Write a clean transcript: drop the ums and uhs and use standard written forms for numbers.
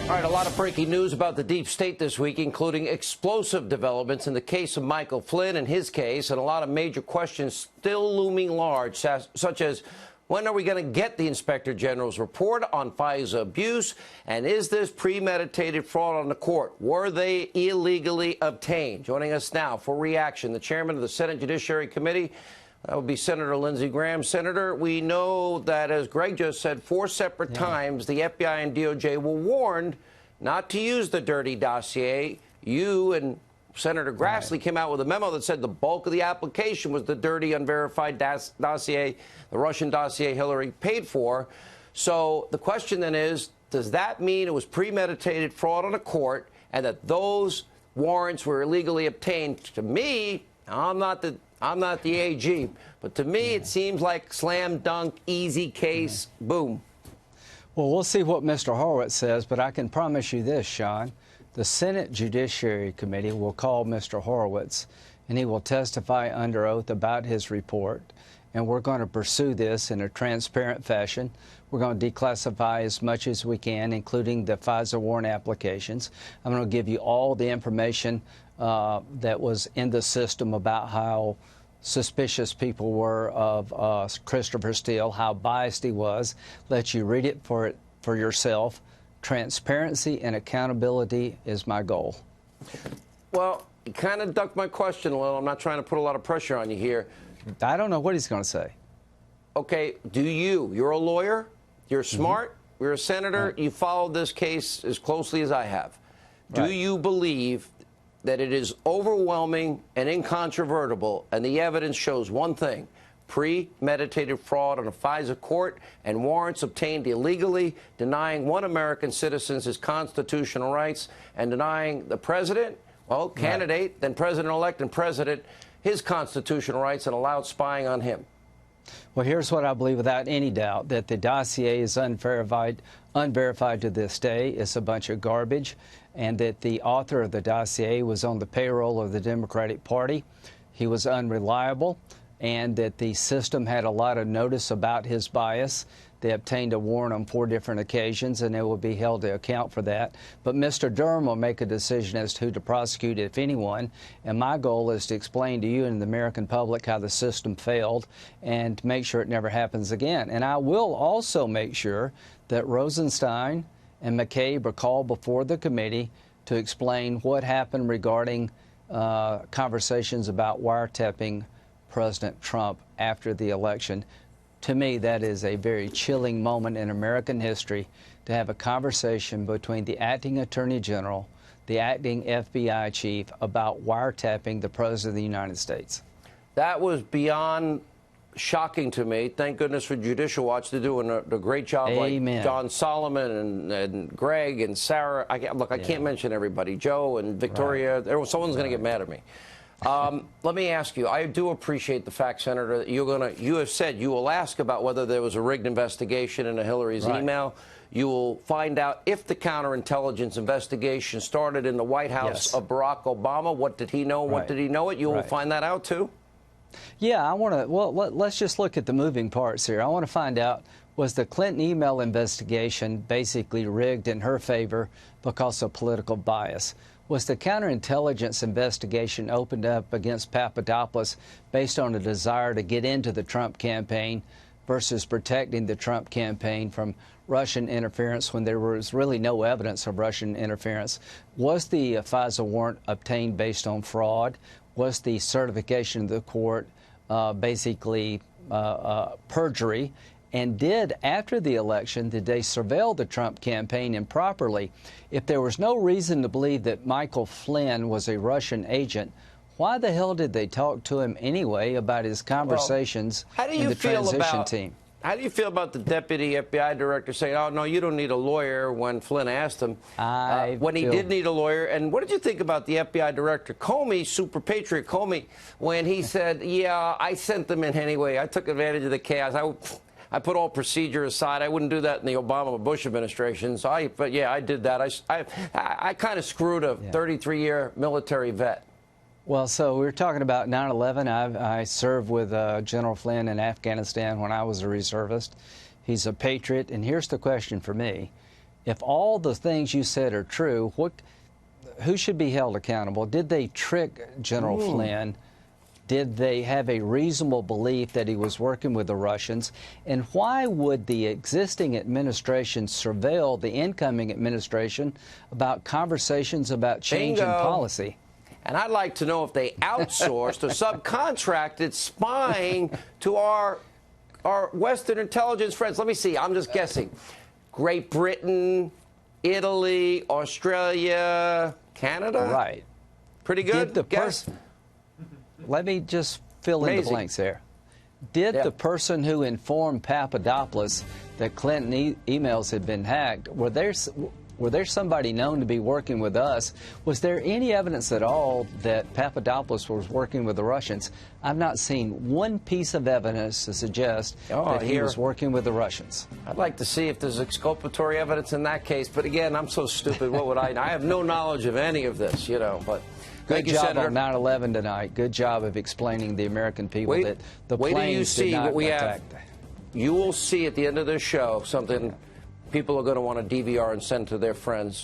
All right, a lot of breaking news about the deep state this week, including explosive developments in the case of Michael Flynn and his case, and a lot of major questions still looming large, such as when are we going to get the Inspector General's report on FISA abuse, and is this premeditated fraud on the court? Were they illegally obtained? Joining us now for reaction, the chairman of the Senate Judiciary Committee. That would be Senator Lindsey Graham. Senator, we know that, as Greg just said, 4 separate times the FBI and DOJ were warned not to use the dirty dossier. You and Senator Grassley came out with a memo that said the bulk of the application was the dirty, unverified dossier, the Russian dossier Hillary paid for. So the question then is, does that mean it was premeditated fraud on a court and that those warrants were illegally obtained? To me, I'm not the AG, but to me, it seems like slam dunk, easy case, boom. Well, we'll see what Mr. Horowitz says, but I can promise you this, Sean. The Senate Judiciary Committee will call Mr. Horowitz, and he will testify under oath about his report. And we're going to pursue this in a transparent fashion. We're going to declassify as much as we can, including the FISA warrant applications. I'm going to give you all the information that was in the system about how suspicious people were of Christopher Steele, how biased he was. Let you read it for yourself. Transparency and accountability is my goal. Well, you kind of ducked my question a little. I'm not trying to put a lot of pressure on you here. I don't know what he's going to say. Okay, you're a lawyer, you're smart, you're a senator, you followed this case as closely as I have. Do you believe that it is overwhelming and incontrovertible, and the evidence shows one thing: premeditated fraud on a FISA court and warrants obtained illegally, denying one American citizen his constitutional rights and denying the president, well, candidate, then president-elect and president, his constitutional rights and allowed spying on him? Well, here's what I believe without any doubt, that the dossier is unverified to this day. It's a bunch of garbage, and that the author of the dossier was on the payroll of the Democratic Party. He was unreliable, and that the system had a lot of notice about his bias. They obtained a warrant on 4 different occasions, and they will be held to account for that. But Mr. Durham will make a decision as to who to prosecute, if anyone. And my goal is to explain to you and the American public how the system failed and make sure it never happens again. And I will also make sure that Rosenstein and McCabe are called before the committee to explain what happened regarding conversations about wiretapping President Trump after the election. To me, that is a very chilling moment in American history, to have a conversation between the acting Attorney General, the acting FBI chief, about wiretapping the President of the United States. That was beyond shocking to me. Thank goodness for Judicial Watch. They're doing a great job. Amen. Like John Solomon and Greg and Sarah. I can't mention everybody. Joe and Victoria. Someone's going to get mad at me. Let me ask you, I do appreciate the fact, Senator, that you have said you will ask about whether there was a rigged investigation into Hillary's email. You will find out if the counterintelligence investigation started in the White House of Barack Obama. What did he know? What did he know it? You will find that out, too? Yeah, I want to, well, let's just look at the moving parts here. I want to find out, was the Clinton email investigation basically rigged in her favor because of political bias? Was the counterintelligence investigation opened up against Papadopoulos based on a desire to get into the Trump campaign versus protecting the Trump campaign from Russian interference when there was really no evidence of Russian interference? Was the FISA warrant obtained based on fraud? Was the certification of the court basically perjury? And after the election, did they surveil the Trump campaign improperly? If there was no reason to believe that Michael Flynn was a Russian agent, why the hell did they talk to him anyway about his conversations in the transition team? How do you feel about the deputy FBI director saying, oh, no, you don't need a lawyer, when Flynn asked him, when he did need a lawyer? And what did you think about the FBI director, Comey, super patriot Comey, when he said, yeah, I sent them in anyway. I took advantage of the chaos. I put all procedure aside. I wouldn't do that in the Obama or Bush administration. So but yeah, I did that. I kind of screwed a 33-year military vet. Well, so we were talking about 9/11. I served with General Flynn in Afghanistan when I was a reservist. He's a patriot. And here's the question for me. if all the things you said are true, who should be held accountable? Did they trick General Flynn? Did they have a reasonable belief that he was working with the Russians? And why would the existing administration surveil the incoming administration about conversations about changing policy? And I'd like to know if they outsourced or subcontracted spying to our Western intelligence friends. Let me see. I'm just guessing. Great Britain, Italy, Australia, Canada? Right. Pretty good guess? Let me just fill in the blanks there. Did the person who informed Papadopoulos that Clinton emails had been hacked, were there somebody known to be working with us? Was there any evidence at all that Papadopoulos was working with the Russians? I've not seen one piece of evidence to suggest that he was working with the Russians. I'd like to see if there's exculpatory evidence in that case. But again, I'm so stupid. What would I know? I have no knowledge of any of this, you know. But good job on 9/11 tonight. Good job of explaining to the American people that the planes did not attack. You will see at the end of this show something people are going to want to DVR and send to their friends.